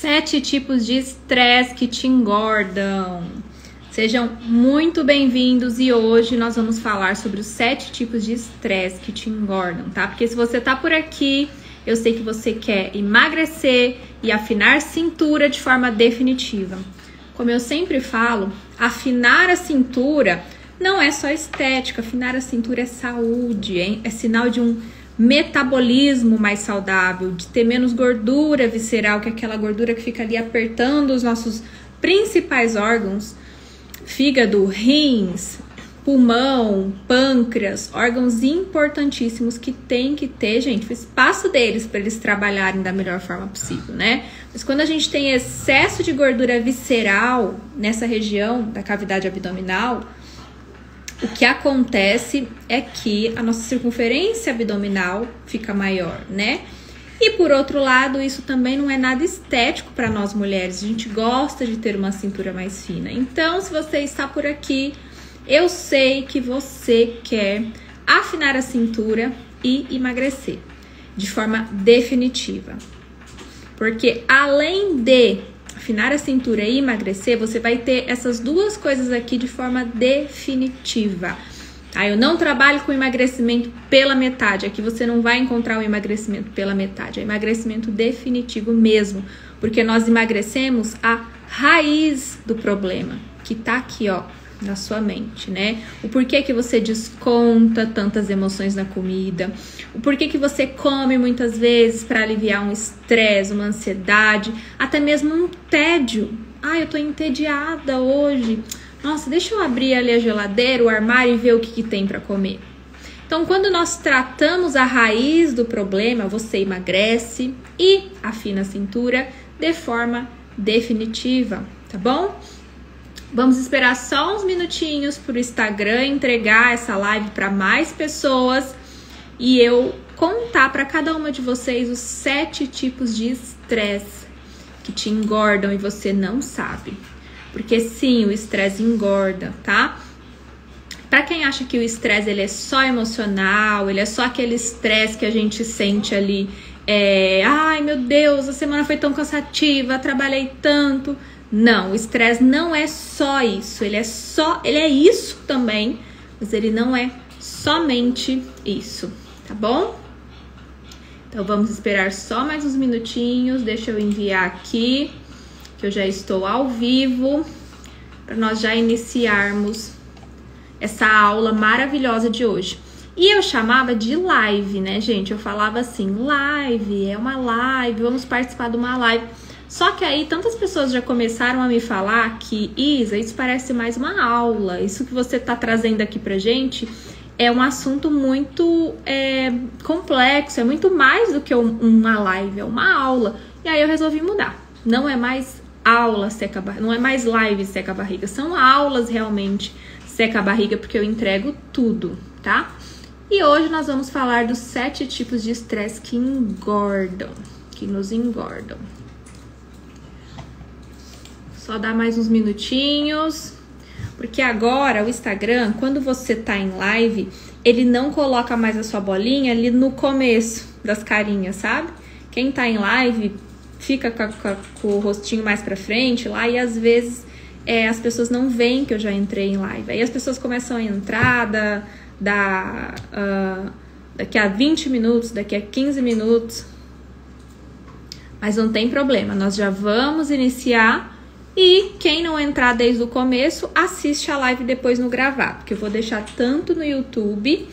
7 tipos de estresse que te engordam. Sejam muito bem-vindos e hoje nós vamos falar sobre os 7 tipos de estresse que te engordam, tá? Porque se você tá por aqui, eu sei que você quer emagrecer e afinar cintura de forma definitiva. Como eu sempre falo, afinar a cintura não é só estética, afinar a cintura é saúde, é sinal de um metabolismo mais saudável, de ter menos gordura visceral, que é aquela gordura que fica ali apertando os nossos principais órgãos, fígado, rins, pulmão, pâncreas, órgãos importantíssimos que tem que ter, gente, o espaço deles para eles trabalharem da melhor forma possível, né? Mas quando a gente tem excesso de gordura visceral nessa região da cavidade abdominal, o que acontece é que a nossa circunferência abdominal fica maior, né? E por outro lado, isso também não é nada estético para nós mulheres. A gente gosta de ter uma cintura mais fina. Então, se você está por aqui, eu sei que você quer afinar a cintura e emagrecer de forma definitiva. Porque além de afinar a cintura e emagrecer, você vai ter essas duas coisas aqui de forma definitiva. Eu não trabalho com emagrecimento pela metade. Aqui você não vai encontrar o emagrecimento pela metade. É emagrecimento definitivo mesmo. Porque nós emagrecemos a raiz do problema, que tá aqui, ó, na sua mente, né? O porquê que você desconta tantas emoções na comida, o porquê que você come muitas vezes para aliviar um estresse, uma ansiedade, até mesmo um tédio. Eu tô entediada hoje. Nossa, deixa eu abrir ali a geladeira, o armário e ver o que tem para comer. Então, quando nós tratamos a raiz do problema, você emagrece e afina a cintura de forma definitiva, tá bom? Vamos esperar só uns minutinhos para o Instagram entregar essa live para mais pessoas e eu contar para cada uma de vocês os 7 tipos de estresse que te engordam e você não sabe. Porque sim, o estresse engorda, tá? Para quem acha que o estresse ele é só emocional, ele é só aquele estresse que a gente sente ali, ai meu Deus, a semana foi tão cansativa, trabalhei tanto. Não, o estresse não é só isso, ele é isso também, mas ele não é somente isso, tá bom? Então vamos esperar só mais uns minutinhos, deixa eu enviar aqui, que eu já estou ao vivo, para nós já iniciarmos essa aula maravilhosa de hoje. E eu chamava de live, né, gente? Eu falava assim, live, é uma live, vamos participar de uma live. Só que aí tantas pessoas já começaram a me falar que, Isa, isso parece mais uma aula. Isso que você tá trazendo aqui pra gente é um assunto muito complexo, é muito mais do que uma live, é uma aula. E aí eu resolvi mudar. Não é mais aula seca a barriga, não é mais live seca a barriga, são aulas realmente seca a barriga, porque eu entrego tudo, tá? E hoje nós vamos falar dos 7 tipos de estresse que engordam, que nos engordam. Só dá mais uns minutinhos, porque agora o Instagram, quando você tá em live, ele não coloca mais a sua bolinha ali no começo das carinhas, sabe? Quem tá em live fica com o rostinho mais pra frente lá e às vezes as pessoas não veem que eu já entrei em live. Aí as pessoas começam a entrar daqui a 20 minutos, daqui a 15 minutos. Mas não tem problema, nós já vamos iniciar. E quem não entrar desde o começo, assiste a live depois no gravado, porque eu vou deixar tanto no YouTube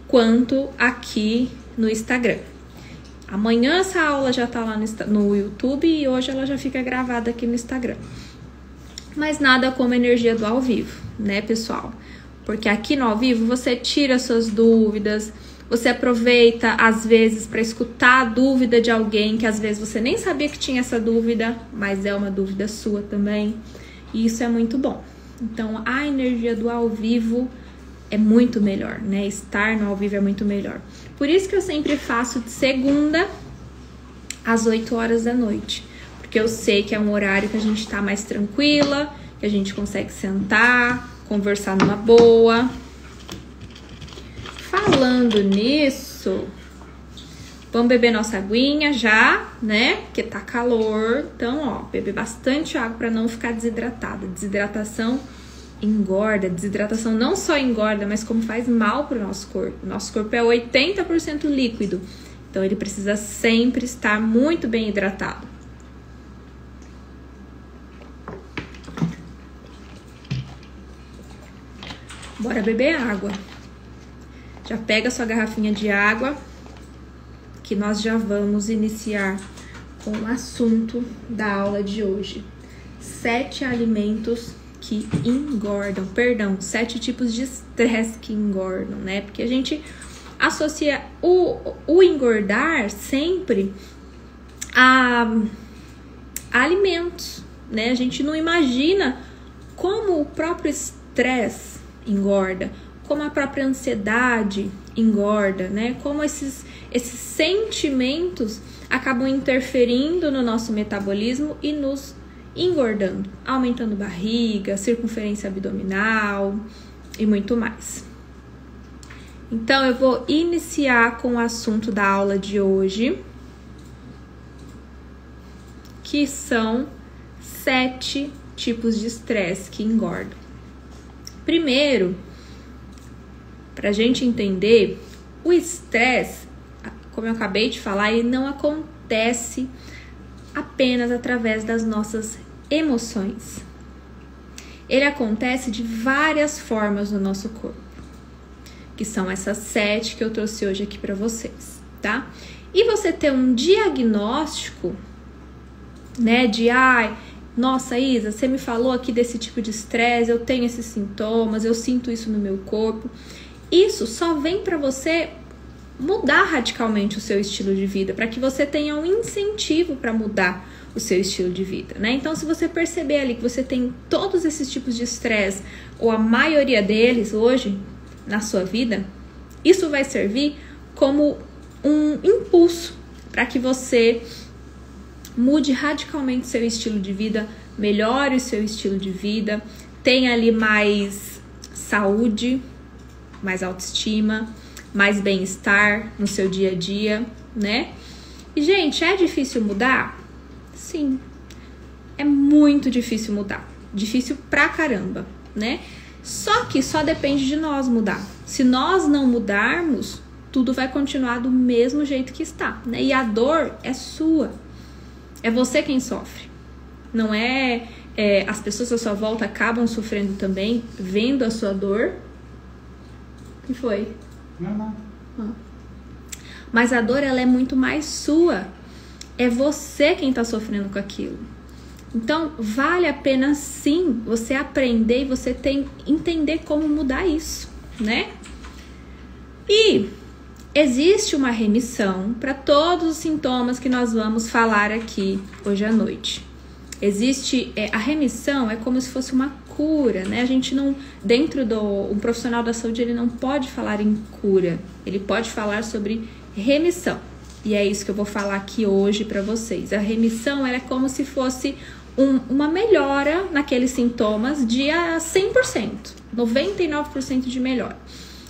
quanto aqui no Instagram. Amanhã essa aula já tá lá no YouTube e hoje ela já fica gravada aqui no Instagram. Mas nada como a energia do ao vivo, né, pessoal? Porque aqui no ao vivo você tira suas dúvidas, você aproveita às vezes para escutar a dúvida de alguém que às vezes você nem sabia que tinha essa dúvida, mas é uma dúvida sua também. E isso é muito bom. Então a energia do ao vivo é muito melhor, né? Estar no ao vivo é muito melhor. Por isso que eu sempre faço de segunda às 8 horas da noite. Porque eu sei que é um horário que a gente tá mais tranquila, que a gente consegue sentar, conversar numa boa. Falando nisso, Vamos beber nossa aguinha já, né? Porque tá calor. Então, ó, beber bastante água para não ficar desidratada. Desidratação engorda. Desidratação não só engorda, mas como faz mal pro nosso corpo. Nosso corpo é 80% líquido. Então, ele precisa sempre estar muito bem hidratado. Bora beber água. Já pega sua garrafinha de água, que nós já vamos iniciar com o assunto da aula de hoje. 7 alimentos que engordam, 7 tipos de estresse que engordam, né? Porque a gente associa o engordar sempre a alimentos, né? A gente não imagina como o próprio estresse engorda, como a própria ansiedade engorda, né? Como esses sentimentos acabam interferindo no nosso metabolismo e nos engordando, aumentando barriga, circunferência abdominal e muito mais. Então, eu vou iniciar com o assunto da aula de hoje, que são 7 tipos de estresse que engordam. Primeiro, para a gente entender, o estresse, como eu acabei de falar, ele não acontece apenas através das nossas emoções. Ele acontece de várias formas no nosso corpo, que são essas 7 que eu trouxe hoje aqui para vocês, tá? E você ter um diagnóstico, né, de nossa, Isa, você me falou aqui desse tipo de estresse, eu tenho esses sintomas, eu sinto isso no meu corpo. Isso só vem para você mudar radicalmente o seu estilo de vida, para que você tenha um incentivo para mudar o seu estilo de vida, né? Então, se você perceber ali que você tem todos esses tipos de estresse, ou a maioria deles hoje na sua vida, isso vai servir como um impulso para que você mude radicalmente o seu estilo de vida, melhore o seu estilo de vida, tenha ali mais saúde, mais autoestima, mais bem-estar no seu dia a dia, né? E, gente, é difícil mudar? Sim, é muito difícil mudar. Difícil pra caramba, né? Só que só depende de nós mudar. Se nós não mudarmos, tudo vai continuar do mesmo jeito que está, né? E a dor é sua. É você quem sofre. Não é as pessoas à sua volta acabam sofrendo também, vendo a sua dor. O que foi? Não. Mas a dor, ela é muito mais sua. É você quem tá sofrendo com aquilo. Então, vale a pena sim você aprender e você entender como mudar isso, né? E existe uma remissão para todos os sintomas que nós vamos falar aqui hoje à noite. Existe, a remissão é como se fosse uma cura, né? A gente não, um profissional da saúde, ele não pode falar em cura, ele pode falar sobre remissão. E é isso que eu vou falar aqui hoje para vocês. A remissão, ela é como se fosse uma melhora naqueles sintomas de 100%, 99% de melhora.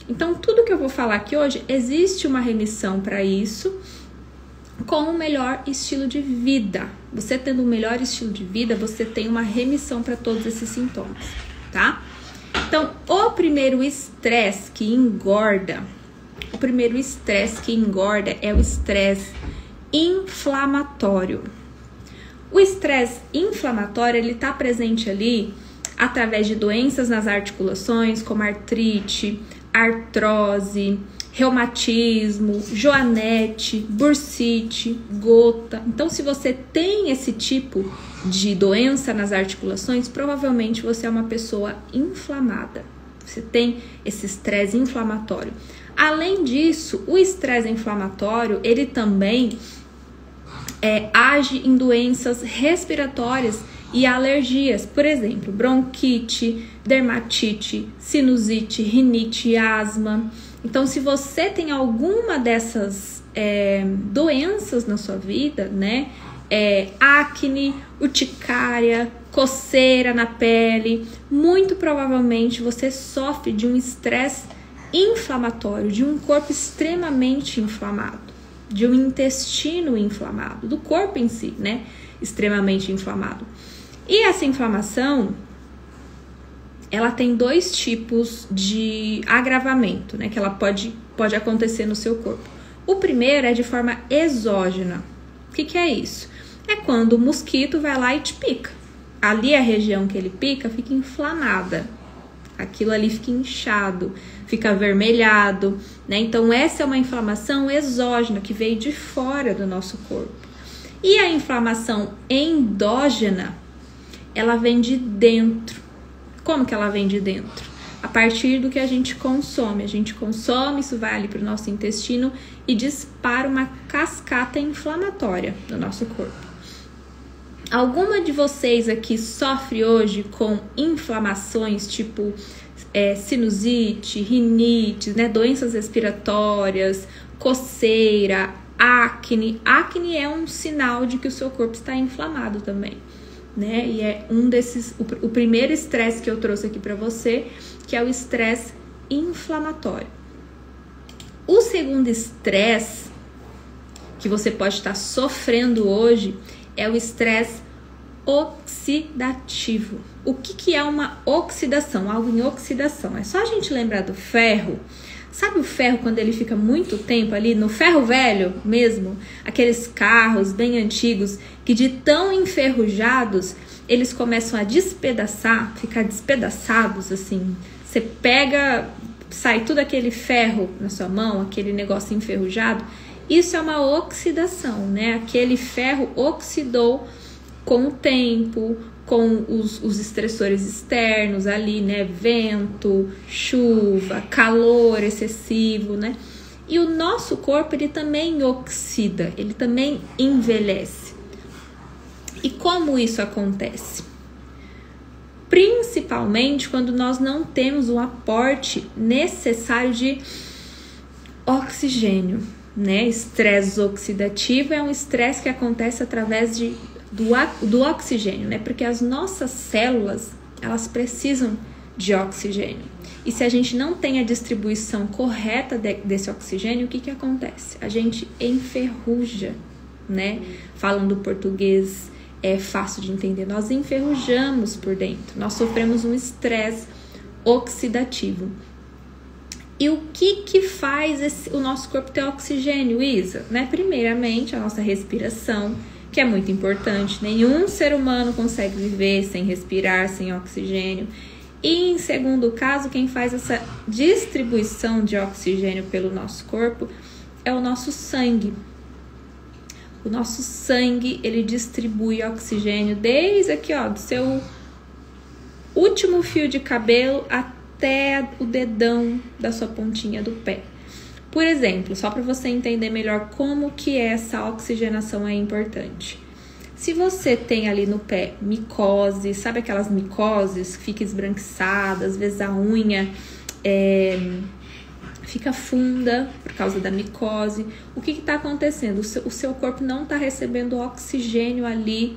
Então, tudo que eu vou falar aqui hoje, existe uma remissão para isso, com um melhor estilo de vida. Você tendo um melhor estilo de vida, você tem uma remissão para todos esses sintomas, tá? Então, o primeiro estresse que engorda é o estresse inflamatório. O estresse inflamatório, ele tá presente ali através de doenças nas articulações, como artrite, artrose, reumatismo, joanete, bursite, gota. Então, se você tem esse tipo de doença nas articulações, provavelmente você é uma pessoa inflamada. Você tem esse estresse inflamatório. Além disso, o estresse inflamatório, ele também age em doenças respiratórias e alergias. Por exemplo, bronquite, dermatite, sinusite, rinite, asma. Então, se você tem alguma dessas doenças na sua vida, né? Acne, urticária, coceira na pele, muito provavelmente você sofre de um estresse inflamatório, de um corpo extremamente inflamado, de um intestino inflamado, do corpo em si, né? Extremamente inflamado. E essa inflamação, ela tem 2 tipos de agravamento, né? Que ela pode acontecer no seu corpo. O primeiro é de forma exógena. O que é isso? É quando o mosquito vai lá e te pica. Ali a região que ele pica fica inflamada. Aquilo ali fica inchado, fica avermelhado, né? Então essa é uma inflamação exógena que veio de fora do nosso corpo. E a inflamação endógena, ela vem de dentro. Como que ela vem de dentro? A partir do que a gente consome. A gente consome, isso vai ali para o nosso intestino e dispara uma cascata inflamatória no nosso corpo. Alguma de vocês aqui sofre hoje com inflamações tipo sinusite, rinite, né? Doenças respiratórias, coceira, acne? Acne é um sinal de que o seu corpo está inflamado também, né? E é um desses, o primeiro estresse que eu trouxe aqui para você, que é o estresse inflamatório. O segundo estresse que você pode estar sofrendo hoje é o estresse oxidativo. O que é uma oxidação? Algo em oxidação. É só a gente lembrar do ferro. Sabe o ferro quando ele fica muito tempo ali, no ferro velho mesmo? Aqueles carros bem antigos que de tão enferrujados, eles começam a despedaçar, ficar despedaçados assim. Você pega, sai tudo aquele ferro na sua mão, aquele negócio enferrujado. Isso é uma oxidação, né? Aquele ferro oxidou com o tempo, com os estressores externos ali, né? Vento, chuva, calor excessivo, né? E o nosso corpo, ele também oxida, ele também envelhece. E como isso acontece? Principalmente quando nós não temos o aporte necessário de oxigênio, né? Estresse oxidativo é um estresse que acontece através do oxigênio, né? Porque as nossas células, elas precisam de oxigênio. E se a gente não tem a distribuição correta desse oxigênio, o que acontece? A gente enferruja, né? Falando português é fácil de entender. Nós enferrujamos por dentro. Nós sofremos um estresse oxidativo. E o que faz o nosso corpo ter oxigênio, Isa? Né? Primeiramente, a nossa respiração, que é muito importante. Nenhum ser humano consegue viver sem respirar, sem oxigênio. E em segundo caso, quem faz essa distribuição de oxigênio pelo nosso corpo é o nosso sangue. O nosso sangue, ele distribui oxigênio desde aqui, ó, do seu último fio de cabelo até o dedão da sua pontinha do pé. Por exemplo, só para você entender melhor como que essa oxigenação é importante. Se você tem ali no pé micose, sabe aquelas micoses que ficam esbranquiçadas, às vezes a unha fica funda por causa da micose. O que está acontecendo? O seu corpo não está recebendo oxigênio ali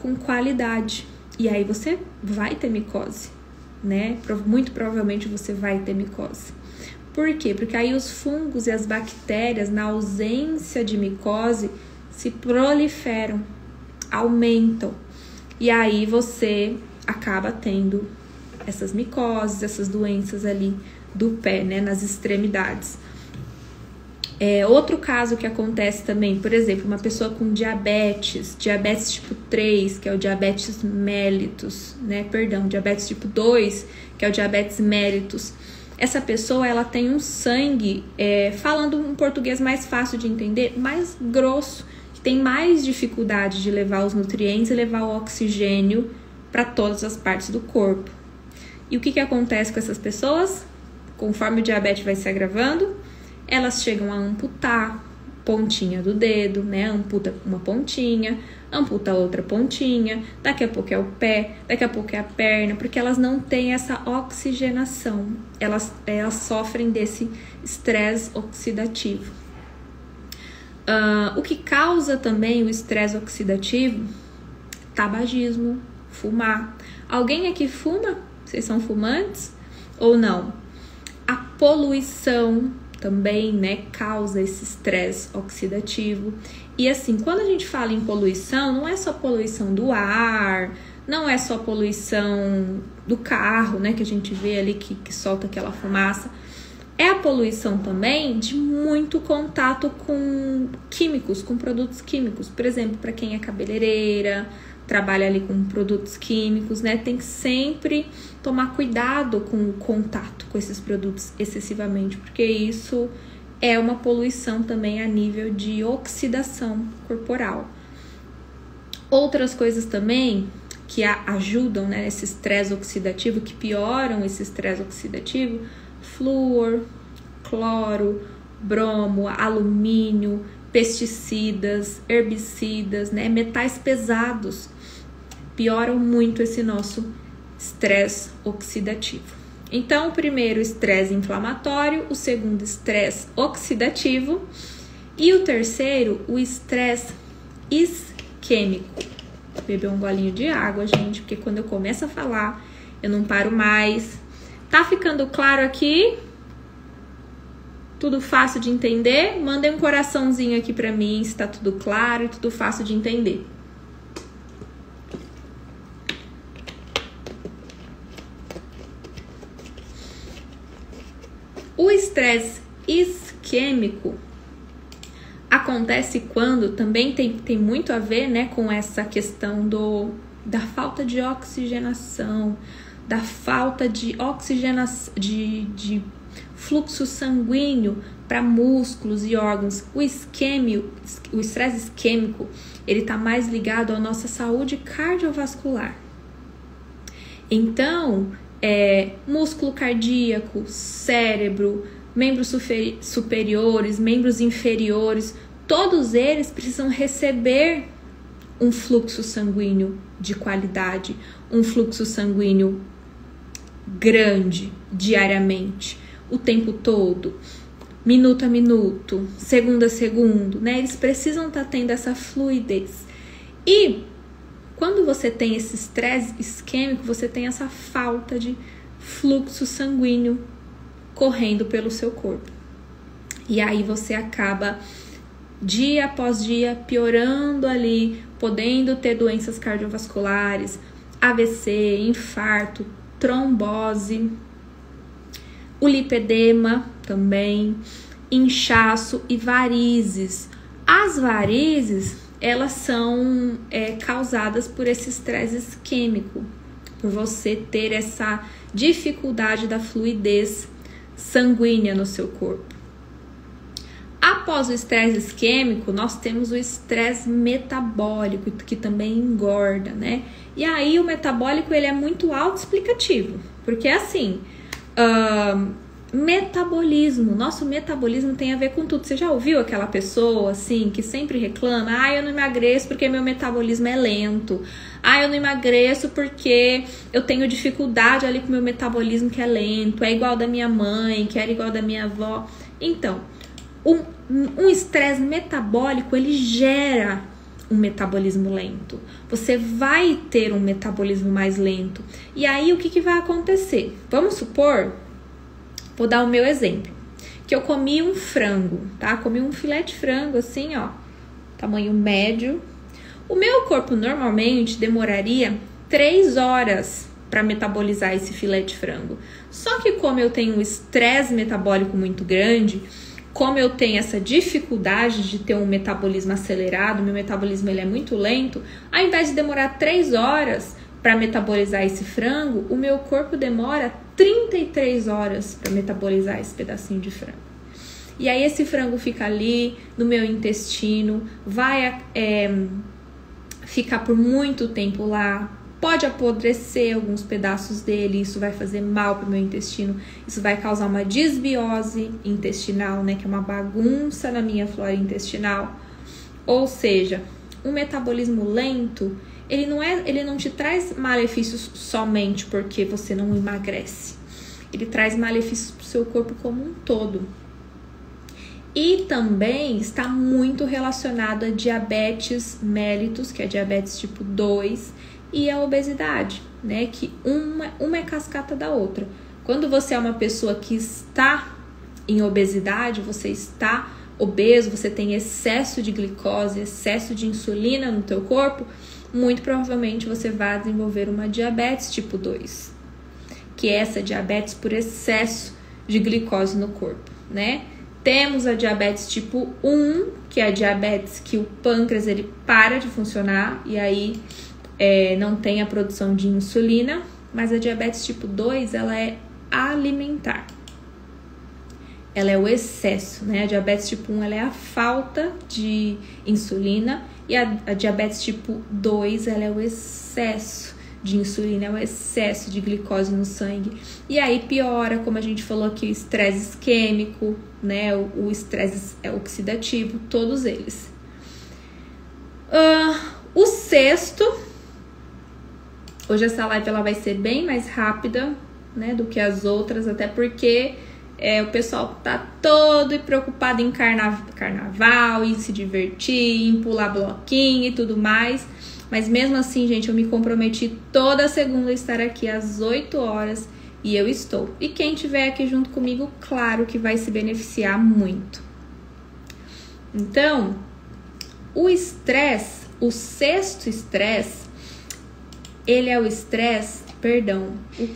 com qualidade. E aí você vai ter micose, né? Muito provavelmente você vai ter micose. Por quê? Porque aí os fungos e as bactérias, na ausência de micose, se proliferam, aumentam. E aí você acaba tendo essas micoses, essas doenças ali do pé, né, nas extremidades. Outro caso que acontece também, por exemplo, uma pessoa com diabetes tipo 3, que é o diabetes mellitus, né, diabetes tipo 2, que é o diabetes mellitus. Essa pessoa, ela tem um sangue, falando um português mais fácil de entender, mais grosso, que tem mais dificuldade de levar os nutrientes e levar o oxigênio para todas as partes do corpo. E o que acontece com essas pessoas? Conforme o diabetes vai se agravando, elas chegam a amputar pontinha do dedo, né? Amputa uma pontinha, amputa outra pontinha, daqui a pouco é o pé, daqui a pouco é a perna, porque elas não têm essa oxigenação, elas sofrem desse estresse oxidativo. O que causa também o estresse oxidativo? Tabagismo, fumar. Alguém aqui fuma? Vocês são fumantes ou não? A poluição, também, né, causa esse estresse oxidativo. E assim, quando a gente fala em poluição, não é só poluição do ar, não é só poluição do carro, né, que a gente vê ali que solta aquela fumaça. É a poluição também de muito contato com químicos, com produtos químicos. Por exemplo, para quem é cabeleireira, trabalha ali com produtos químicos, né? Tem que sempre tomar cuidado com o contato com esses produtos excessivamente, porque isso é uma poluição também a nível de oxidação corporal. Outras coisas também que ajudam, né, nesse estresse oxidativo, que pioram esse estresse oxidativo: flúor, cloro, bromo, alumínio, pesticidas, herbicidas, né, metais pesados, pioram muito esse nosso estresse oxidativo. Então, o primeiro, estresse inflamatório, o segundo, estresse oxidativo, e o terceiro, o estresse isquêmico. Vou beber um golinho de água, gente, porque quando eu começo a falar, eu não paro mais. Tá ficando claro aqui? Tudo fácil de entender? Mandem um coraçãozinho aqui pra mim se tá tudo claro e tudo fácil de entender. O estresse isquêmico acontece quando também tem muito a ver, né, com essa questão da falta de oxigenação, da falta de oxigenação, de fluxo sanguíneo para músculos e órgãos. O estresse isquêmico, ele está mais ligado à nossa saúde cardiovascular. Então, músculo cardíaco, cérebro, membros superiores, membros inferiores, todos eles precisam receber um fluxo sanguíneo de qualidade, um fluxo sanguíneo grande, diariamente, o tempo todo, minuto a minuto, segundo a segundo, né? Eles precisam estar tendo essa fluidez. E quando você tem esse estresse isquêmico, você tem essa falta de fluxo sanguíneo correndo pelo seu corpo. E aí você acaba, dia após dia, piorando ali, podendo ter doenças cardiovasculares, AVC, infarto, trombose, o lipedema também, inchaço e varizes. As varizes, elas são causadas por esse estresse isquêmico, por você ter essa dificuldade da fluidez sanguínea no seu corpo. Após o estresse isquêmico, nós temos o estresse metabólico, que também engorda, né? E aí o metabólico, ele é muito autoexplicativo, porque assim, metabolismo, nosso metabolismo tem a ver com tudo. Você já ouviu aquela pessoa assim que sempre reclama: eu não emagreço porque meu metabolismo é lento, eu não emagreço porque eu tenho dificuldade ali com o meu metabolismo que é lento, é igual da minha mãe, que era igual da minha avó. Então, um estresse metabólico, ele gera um metabolismo lento. Você vai ter um metabolismo mais lento. E aí, o que vai acontecer? Vamos supor, vou dar o meu exemplo, que eu comi um frango, tá? Comi um filé de frango, assim, ó, tamanho médio. O meu corpo normalmente demoraria 3 horas para metabolizar esse filé de frango. Só que como eu tenho um estresse metabólico muito grande, como eu tenho essa dificuldade de ter um metabolismo acelerado, meu metabolismo ele é muito lento, ao invés de demorar 3 horas para metabolizar esse frango, o meu corpo demora 33 horas para metabolizar esse pedacinho de frango. E aí esse frango fica ali no meu intestino, vai ficar por muito tempo lá, pode apodrecer alguns pedaços dele, isso vai fazer mal para o meu intestino, isso vai causar uma desbiose intestinal, né, que é uma bagunça na minha flora intestinal. Ou seja, um metabolismo lento, ele não te traz malefícios somente porque você não emagrece. Ele traz malefícios para o seu corpo como um todo. E também está muito relacionado a diabetes mellitus, que é diabetes tipo 2, e a obesidade, né? Que uma é cascata da outra. Quando você é uma pessoa que está em obesidade, você está obeso, você tem excesso de glicose, excesso de insulina no teu corpo, muito provavelmente você vai desenvolver uma diabetes tipo 2, que é essa diabetes por excesso de glicose no corpo, né? Temos a diabetes tipo 1, que é a diabetes que o pâncreas ele para de funcionar e aí não tem a produção de insulina, mas a diabetes tipo 2, ela é alimentar. Ela é o excesso, né? A diabetes tipo 1, ela é a falta de insulina e a diabetes tipo 2, ela é o excesso de insulina, é o excesso de glicose no sangue. E aí piora, como a gente falou aqui, o estresse isquêmico, né? O estresse oxidativo, todos eles. O sexto, hoje essa live ela vai ser bem mais rápida, né, do que as outras, até porque o pessoal tá todo preocupado em carnaval, em se divertir, em pular bloquinho e tudo mais. Mas mesmo assim, gente, eu me comprometi toda segunda a estar aqui às 8 horas e eu estou. E quem estiver aqui junto comigo, claro que vai se beneficiar muito. Então, o estresse, o sexto estresse, ele é o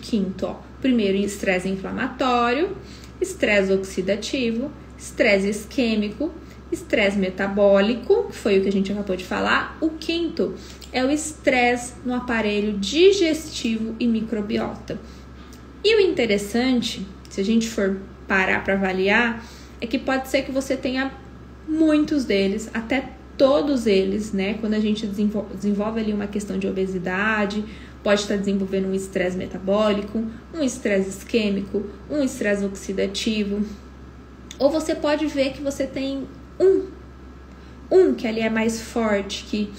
quinto, ó. Primeiro, estresse inflamatório, estresse oxidativo, estresse isquêmico, estresse metabólico, que foi o que a gente acabou de falar. O quinto é o estresse no aparelho digestivo e microbiota. E o interessante, se a gente for parar para avaliar, é que pode ser que você tenha muitos deles, até todos eles, né? Quando a gente desenvolve ali uma questão de obesidade, pode estar desenvolvendo um estresse metabólico, um estresse isquêmico, um estresse oxidativo. Ou você pode ver que você tem um que ali é mais forte, que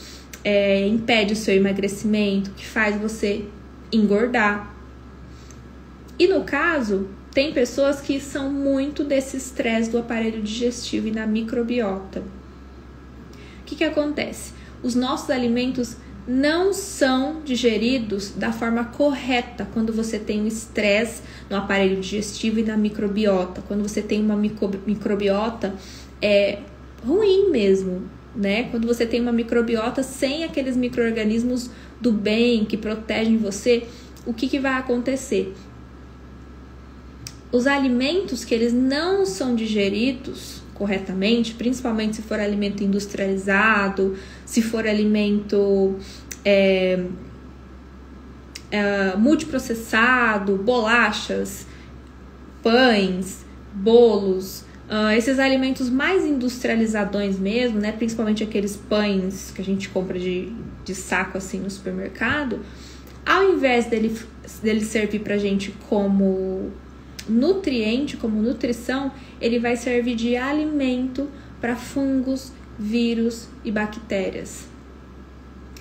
impede o seu emagrecimento, que faz você engordar. E no caso, tem pessoas que são muito desse estresse do aparelho digestivo e na microbiota. O que acontece? Os nossos alimentos não são digeridos da forma correta quando você tem um estresse no aparelho digestivo e na microbiota. Quando você tem uma microbiota ruim mesmo, né? Quando você tem uma microbiota sem aqueles micro-organismos do bem que protegem você, o que vai acontecer? Os alimentos que eles não são digeridos corretamente, principalmente se for alimento industrializado, se for alimento multiprocessado, bolachas, pães, bolos, esses alimentos mais industrializadões mesmo, né? Principalmente aqueles pães que a gente compra de saco assim no supermercado, ao invés dele servir pra gente como nutriente, como nutrição, ele vai servir de alimento para fungos, vírus e bactérias.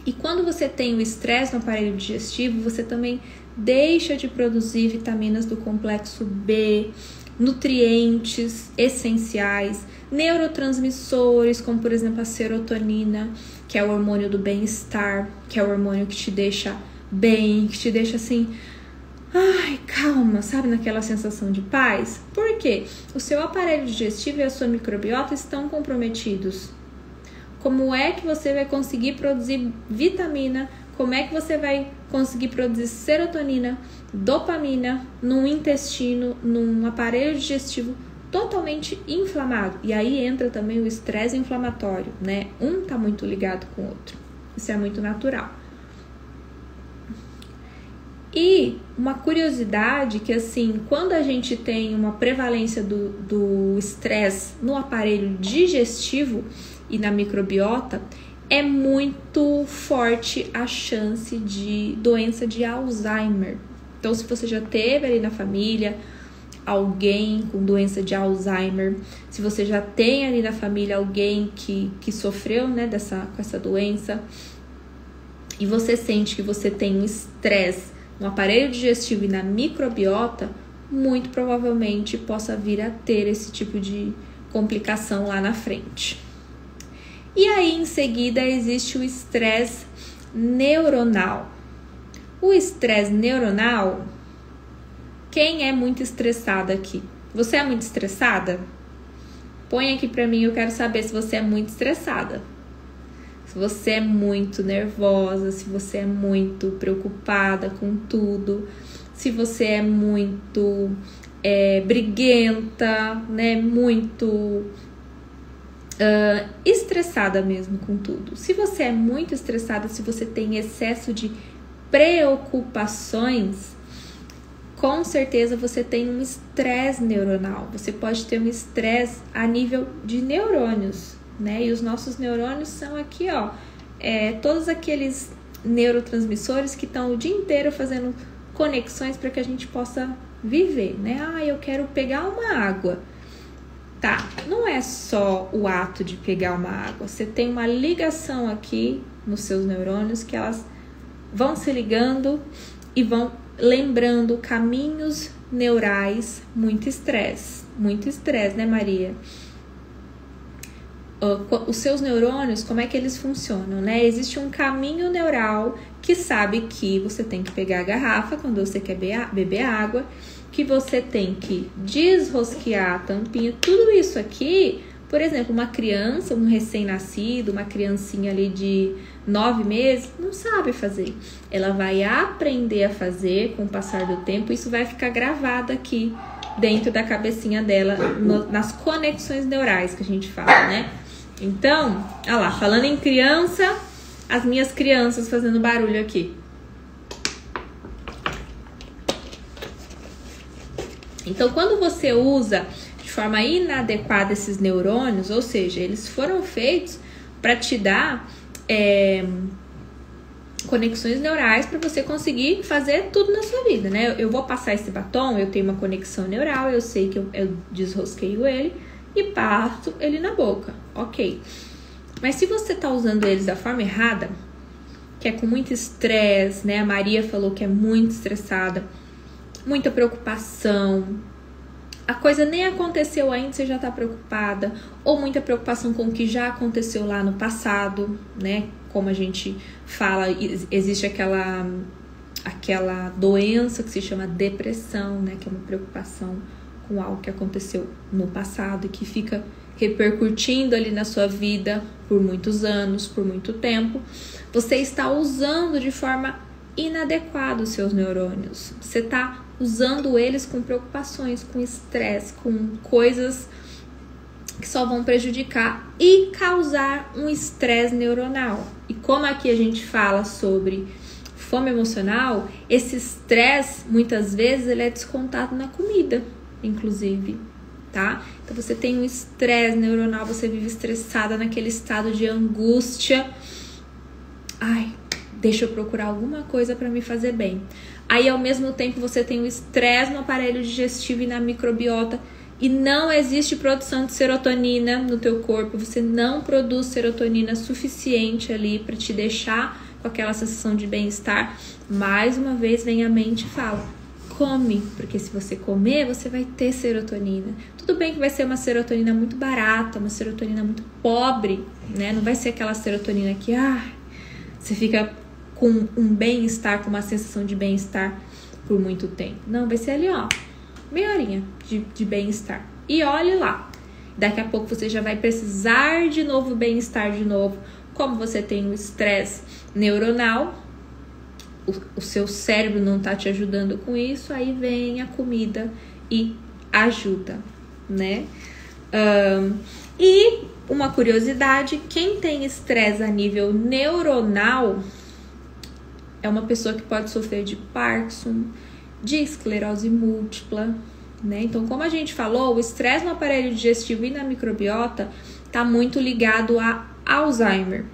E quando você tem o estresse no aparelho digestivo, você também deixa de produzir vitaminas do complexo B, nutrientes essenciais, neurotransmissores, como por exemplo a serotonina, que é o hormônio do bem-estar, que é o hormônio que te deixa bem, que te deixa assim, ai, calma, sabe, naquela sensação de paz? Por quê? O seu aparelho digestivo e a sua microbiota estão comprometidos. Como é que você vai conseguir produzir vitamina? Como é que você vai conseguir produzir serotonina, dopamina num intestino, num aparelho digestivo totalmente inflamado? E aí entra também o estresse inflamatório, né? Um tá muito ligado com o outro. Isso é muito natural. E uma curiosidade que, assim, quando a gente tem uma prevalência do estresse no aparelho digestivo e na microbiota, é muito forte a chance de doença de Alzheimer. Então, se você já teve ali na família alguém com doença de Alzheimer, se você já tem ali na família alguém que sofreu, né, com essa doença, e você sente que você tem um estresse no aparelho digestivo e na microbiota, muito provavelmente possa vir a ter esse tipo de complicação lá na frente. E aí, em seguida, existe o estresse neuronal. O estresse neuronal, quem é muito estressado aqui? Você é muito estressada? Põe aqui pra mim, eu quero saber se você é muito estressada. Se você é muito nervosa, se você é muito preocupada com tudo, se você é muito briguenta, né? Muito estressada mesmo com tudo. Se você é muito estressada, se você tem excesso de preocupações, com certeza você tem um estresse neuronal. Você pode ter um estresse a nível de neurônios, né? E os nossos neurônios são aqui, ó, todos aqueles neurotransmissores que estão o dia inteiro fazendo conexões para que a gente possa viver, né? Ah, eu quero pegar uma água. Tá, não é só o ato de pegar uma água. Você tem uma ligação aqui nos seus neurônios que elas vão se ligando e vão lembrando caminhos neurais. Muito estresse, né, Maria? Os seus neurônios, como é que eles funcionam, né? Existe um caminho neural que sabe que você tem que pegar a garrafa quando você quer beber água, que você tem que desrosquear a tampinha. Tudo isso aqui, por exemplo, uma criança, um recém-nascido, uma criancinha ali de 9 meses, não sabe fazer. Ela vai aprender a fazer com o passar do tempo, isso vai ficar gravado aqui dentro da cabecinha dela, nas conexões neurais que a gente fala, né? Então, olha lá, falando em criança, as minhas crianças fazendo barulho aqui. Então, quando você usa de forma inadequada esses neurônios, ou seja, eles foram feitos para te dar conexões neurais para você conseguir fazer tudo na sua vida, né? Eu vou passar esse batom, eu tenho uma conexão neural, eu sei que eu desrosqueio ele e passo ele na boca, ok. Mas se você tá usando eles da forma errada, que é com muito estresse, né? A Maria falou que é muito estressada, muita preocupação, a coisa nem aconteceu ainda, você já tá preocupada, ou muita preocupação com o que já aconteceu lá no passado, né? Como a gente fala, existe aquela doença que se chama depressão, né? Que é uma preocupação com algo que aconteceu no passado e que fica repercutindo ali na sua vida por muitos anos, por muito tempo. Você está usando de forma inadequada os seus neurônios. Você está usando eles com preocupações, com estresse, com coisas que só vão prejudicar e causar um estresse neuronal. E como aqui a gente fala sobre fome emocional, esse estresse, muitas vezes, ele é descontado na comida, inclusive, tá? Então, você tem um estresse neuronal, você vive estressada naquele estado de angústia. Ai, deixa eu procurar alguma coisa para me fazer bem. Aí, ao mesmo tempo, você tem o estresse no aparelho digestivo e na microbiota e não existe produção de serotonina no teu corpo. Você não produz serotonina suficiente ali para te deixar com aquela sensação de bem-estar. Mais uma vez, vem a mente e fala: come, porque se você comer, você vai ter serotonina. Tudo bem que vai ser uma serotonina muito barata, uma serotonina muito pobre, né? Não vai ser aquela serotonina que você fica com um bem-estar, com uma sensação de bem-estar por muito tempo. Não, vai ser ali, ó, meia horinha de bem-estar. E olhe lá, daqui a pouco você já vai precisar de novo bem-estar de novo. Como você tem um estresse neuronal, o seu cérebro não tá te ajudando com isso, aí vem a comida e ajuda, né? E uma curiosidade, quem tem estresse a nível neuronal é uma pessoa que pode sofrer de Parkinson, de esclerose múltipla, né? Então, como a gente falou, o estresse no aparelho digestivo e na microbiota tá muito ligado a Alzheimer.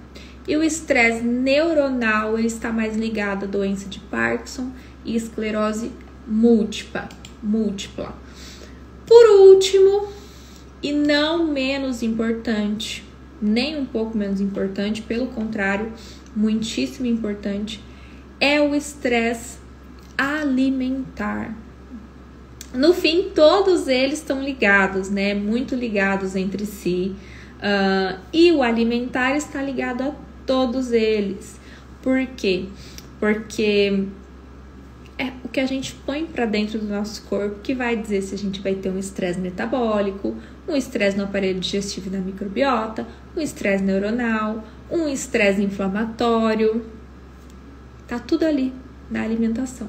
E o estresse neuronal, ele está mais ligado à doença de Parkinson e esclerose múltipla. Por último, e não menos importante, nem um pouco menos importante, pelo contrário, muitíssimo importante, é o estresse alimentar. No fim, todos eles estão ligados, né? Muito ligados entre si. E o alimentar está ligado a todos eles. Por quê? Porque é o que a gente põe para dentro do nosso corpo que vai dizer se a gente vai ter um estresse metabólico, um estresse no aparelho digestivo e na microbiota, um estresse neuronal, um estresse inflamatório. Tá tudo ali na alimentação.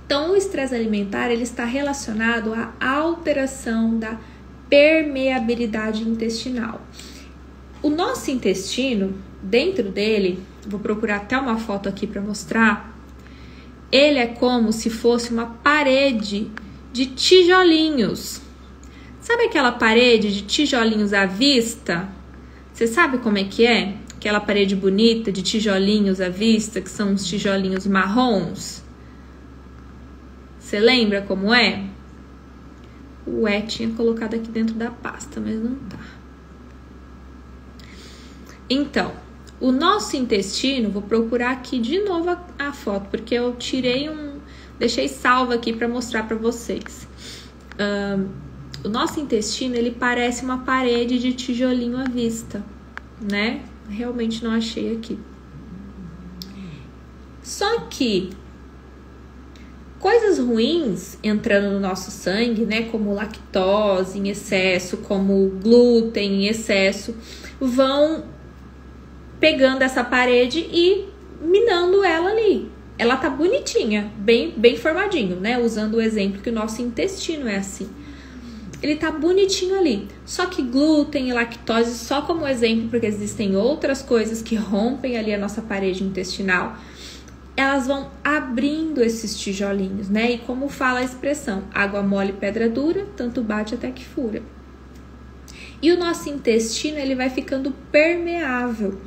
Então, o estresse alimentar ele está relacionado à alteração da permeabilidade intestinal. O nosso intestino, dentro dele, vou procurar até uma foto aqui para mostrar, ele é como se fosse uma parede de tijolinhos. Sabe aquela parede de tijolinhos à vista? Você sabe como é que é? Aquela parede bonita de tijolinhos à vista, que são os tijolinhos marrons. Você lembra como é? O tinha colocado aqui dentro da pasta, mas não tá. Então, o nosso intestino, vou procurar aqui de novo a foto, porque eu deixei salvo aqui para mostrar para vocês. O nosso intestino, ele parece uma parede de tijolinho à vista, né? Realmente não achei aqui. Só que coisas ruins entrando no nosso sangue, né? Como lactose em excesso, como glúten em excesso, vão pegando essa parede e minando ela ali. Ela tá bonitinha, bem formadinho, né? Usando o exemplo que o nosso intestino é assim. Ele tá bonitinho ali. Só que glúten e lactose, só como exemplo, porque existem outras coisas que rompem ali a nossa parede intestinal, elas vão abrindo esses tijolinhos, né? E como fala a expressão, água mole, pedra dura, tanto bate até que fura. E o nosso intestino, ele vai ficando permeável.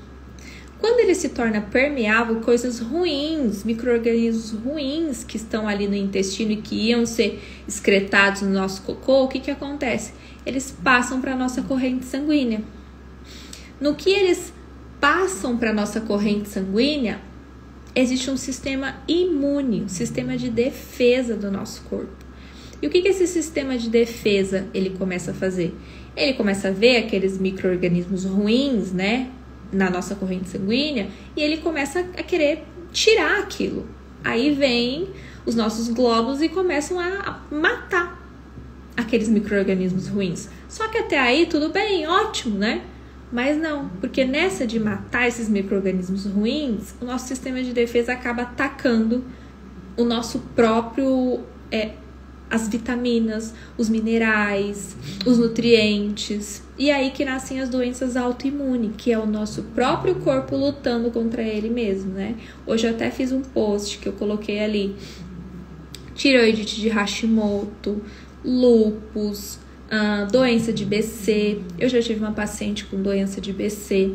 Quando ele se torna permeável, coisas ruins, micro-organismos ruins que estão ali no intestino e que iam ser excretados no nosso cocô, o que acontece? Eles passam para a nossa corrente sanguínea. No que eles passam para a nossa corrente sanguínea, existe um sistema imune, um sistema de defesa do nosso corpo. E o que esse sistema de defesa ele começa a fazer? Ele começa a ver aqueles micro-organismos ruins, né, na nossa corrente sanguínea, e ele começa a querer tirar aquilo. Aí vem os nossos glóbulos e começam a matar aqueles micro-organismos ruins. Só que até aí tudo bem, ótimo, né? Mas não, porque nessa de matar esses micro-organismos ruins, o nosso sistema de defesa acaba atacando o nosso próprio, as vitaminas, os minerais, os nutrientes. E aí que nascem as doenças autoimunes, que é o nosso próprio corpo lutando contra ele mesmo, né? Hoje eu até fiz um post que eu coloquei ali. Tireoidite de Hashimoto, lúpus, doença de BC. Eu já tive uma paciente com doença de BC.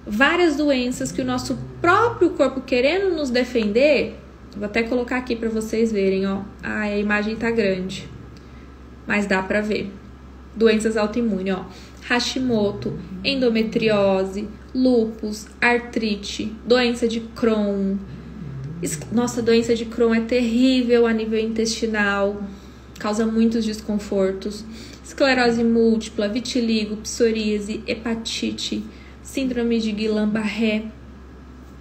Várias doenças que o nosso próprio corpo, querendo nos defender, vou até colocar aqui para vocês verem, ó. A imagem tá grande, mas dá para ver. Doenças autoimunes, ó. Hashimoto, endometriose, lúpus, artrite, doença de Crohn. Nossa, doença de Crohn é terrível a nível intestinal, causa muitos desconfortos. Esclerose múltipla, vitiligo, psoríase, hepatite, síndrome de Guillain-Barré.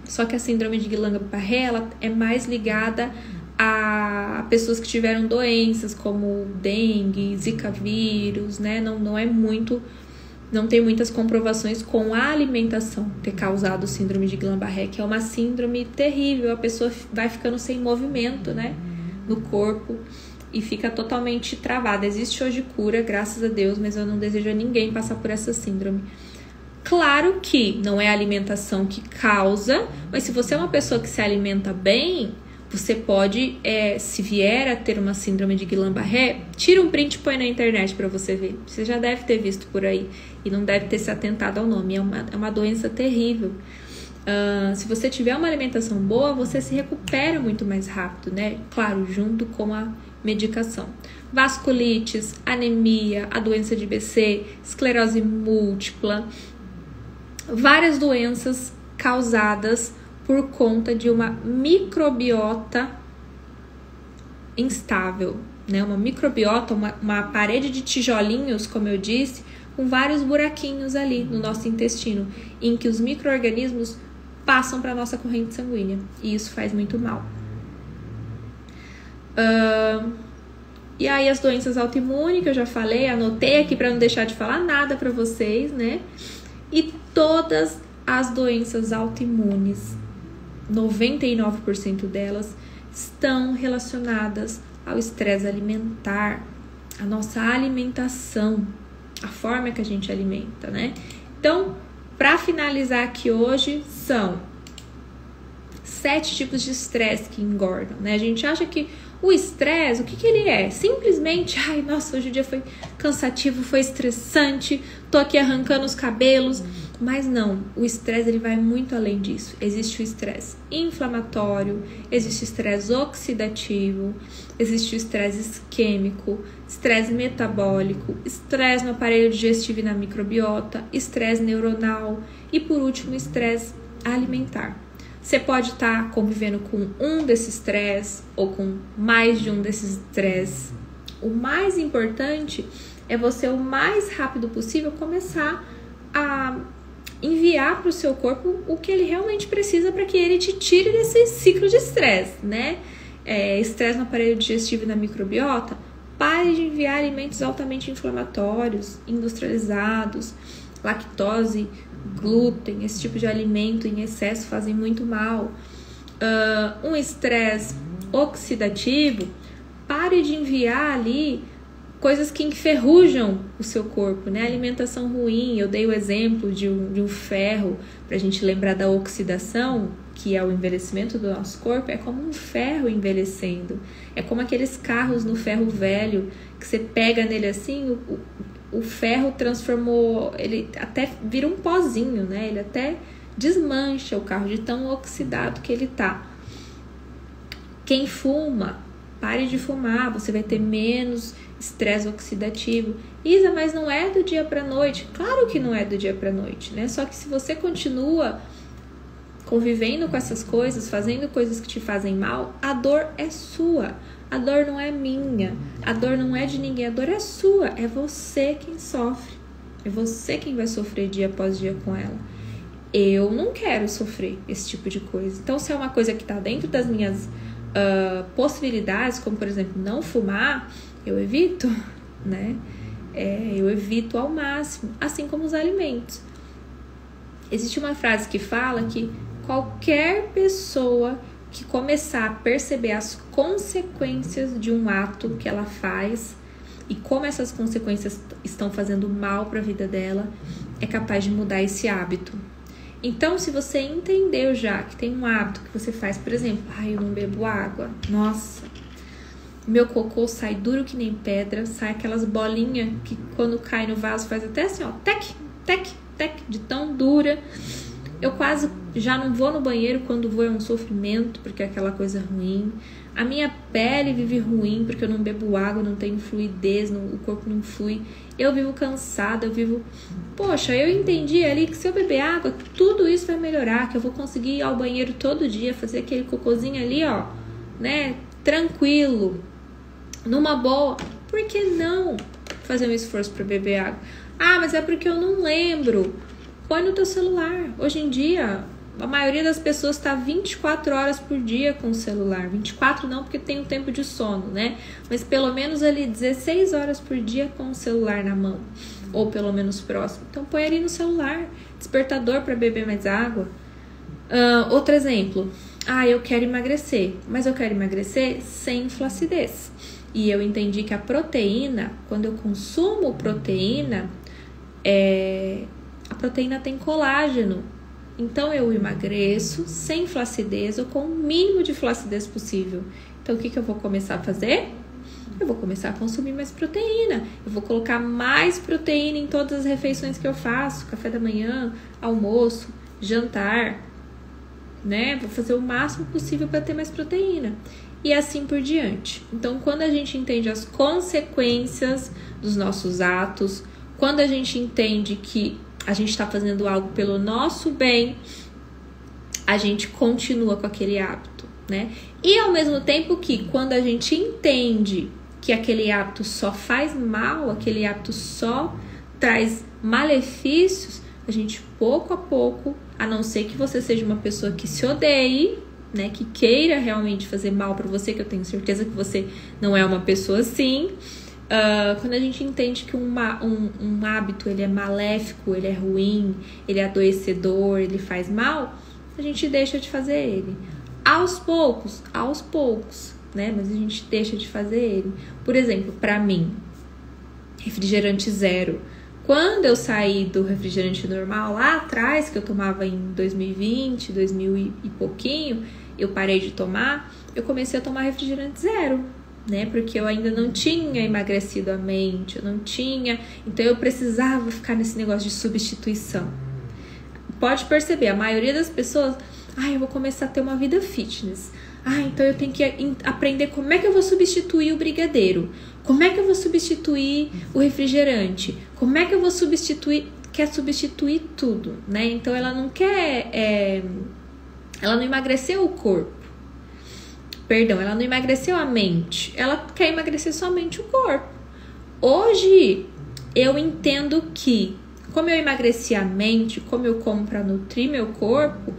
Só que a síndrome de Guillain-Barré, ela é mais ligada a pessoas que tiveram doenças como dengue, zika vírus, né? Não tem muitas comprovações com a alimentação ter causado síndrome de Guillain-Barré, que é uma síndrome terrível. A pessoa vai ficando sem movimento, né, no corpo e fica totalmente travada. Existe hoje cura, graças a Deus, mas eu não desejo a ninguém passar por essa síndrome. Claro que não é a alimentação que causa, mas se você é uma pessoa que se alimenta bem, você pode, se vier a ter uma síndrome de Guillain-Barré, tira um print e põe na internet para você ver. Você já deve ter visto por aí e não deve ter se atentado ao nome. É uma doença terrível. Se você tiver uma alimentação boa, você se recupera muito mais rápido, né? Claro, junto com a medicação. Vasculites, anemia, a doença de BC, esclerose múltipla, várias doenças causadas por conta de uma microbiota instável, né? Uma microbiota, uma parede de tijolinhos, como eu disse, com vários buraquinhos ali no nosso intestino, em que os micro-organismos passam para a nossa corrente sanguínea, e isso faz muito mal. E aí as doenças autoimunes, que eu já falei, anotei aqui para não deixar de falar nada para vocês, né? E todas as doenças autoimunes, 99% delas, estão relacionadas ao estresse alimentar, a nossa alimentação, a forma que a gente alimenta, né? Então, para finalizar aqui hoje, são 7 tipos de estresse que engordam, né? A gente acha que o estresse, o que ele é? Simplesmente, ai, nossa, hoje o dia foi cansativo, foi estressante, tô aqui arrancando os cabelos. Mas não, o estresse ele vai muito além disso. Existe o estresse inflamatório, existe o estresse oxidativo, existe o estresse isquêmico, estresse metabólico, estresse no aparelho digestivo e na microbiota, estresse neuronal e, por último, estresse alimentar. Você pode estar convivendo com um desses estresse ou com mais de um desses estresse. O mais importante é você, o mais rápido possível, começar a enviar para o seu corpo o que ele realmente precisa para que ele te tire desse ciclo de estresse, né? Estresse no aparelho digestivo e na microbiota. Pare de enviar alimentos altamente inflamatórios, industrializados, lactose, glúten, esse tipo de alimento em excesso fazem muito mal. Um estresse oxidativo, pare de enviar ali coisas que enferrujam o seu corpo, né? Alimentação ruim, eu dei o exemplo de um ferro, pra gente lembrar da oxidação, que é o envelhecimento do nosso corpo, é como um ferro envelhecendo. É como aqueles carros no ferro velho, que você pega nele assim, o ferro transformou, ele até vira um pozinho, né? Ele até desmancha o carro de tão oxidado que ele tá. Quem fuma, pare de fumar, você vai ter menos estresse oxidativo. Isa, mas não é do dia para noite? Claro que não é do dia para noite, né? Só que se você continua convivendo com essas coisas, fazendo coisas que te fazem mal, a dor é sua. A dor não é minha, a dor não é de ninguém, a dor é sua, é você quem sofre. É você quem vai sofrer dia após dia com ela. Eu não quero sofrer esse tipo de coisa. Então, se é uma coisa que tá dentro das minhas possibilidades, como por exemplo, não fumar, eu evito, né? Eu evito ao máximo, assim como os alimentos. Existe uma frase que fala que qualquer pessoa que começar a perceber as consequências de um ato que ela faz e como essas consequências estão fazendo mal para a vida dela, é capaz de mudar esse hábito. Então, se você entendeu já que tem um hábito que você faz, por exemplo, eu não bebo água, nossa, meu cocô sai duro que nem pedra, sai aquelas bolinhas que quando cai no vaso faz até assim, ó, tec, tec, tec, de tão dura. Eu quase já não vou no banheiro, quando vou é um sofrimento, porque é aquela coisa ruim. A minha pele vive ruim, porque eu não bebo água, não tenho fluidez, o corpo não flui. Eu vivo cansada, Poxa, eu entendi ali que se eu beber água, tudo isso vai melhorar, que eu vou conseguir ir ao banheiro todo dia, fazer aquele cocôzinho ali, ó, né, tranquilo, numa boa. Por que não fazer um esforço para beber água? Mas é porque eu não lembro. Põe no teu celular. Hoje em dia, a maioria das pessoas está 24 horas por dia com o celular. 24 não, porque tem um tempo de sono, né? Mas pelo menos ali 16 horas por dia com o celular na mão. Ou pelo menos próximo. Então põe ali no celular. Despertador para beber mais água. Outro exemplo. Eu quero emagrecer. Mas eu quero emagrecer sem flacidez. E eu entendi que a proteína, quando eu consumo proteína, a proteína tem colágeno. Então eu emagreço sem flacidez ou com o mínimo de flacidez possível. Então o que eu vou começar a fazer? Eu vou começar a consumir mais proteína. Eu vou colocar mais proteína em todas as refeições que eu faço. Café da manhã, almoço, jantar, né? Vou fazer o máximo possível para ter mais proteína. E assim por diante. Então quando a gente entende as consequências dos nossos atos, quando a gente entende que a gente está fazendo algo pelo nosso bem, a gente continua com aquele hábito, né? E ao mesmo tempo que quando a gente entende que aquele hábito só faz mal, aquele hábito só traz malefícios, a gente pouco a pouco, a não ser que você seja uma pessoa que se odeie, né, que queira realmente fazer mal para você, que eu tenho certeza que você não é uma pessoa assim. Quando a gente entende que um hábito ele é maléfico, ele é ruim, ele é adoecedor, ele faz mal, a gente deixa de fazer ele. Aos poucos, né? Mas a gente deixa de fazer ele. Por exemplo, para mim, refrigerante zero. Quando eu saí do refrigerante normal lá atrás, que eu tomava em 2020, 2000 e pouquinho, eu parei de tomar, eu comecei a tomar refrigerante zero, né? Porque eu ainda não tinha emagrecido a mente, eu não tinha... Então eu precisava ficar nesse negócio de substituição. Pode perceber, a maioria das pessoas... eu vou começar a ter uma vida fitness. Então eu tenho que aprender como é que eu vou substituir o brigadeiro. Como é que eu vou substituir o refrigerante? Como é que eu vou substituir... Quer substituir tudo, né? Então ela não quer... Ela não emagreceu o corpo. Perdão, ela não emagreceu a mente. Ela quer emagrecer somente o corpo. Hoje, eu entendo que, como eu emagreci a mente, como eu como para nutrir meu corpo,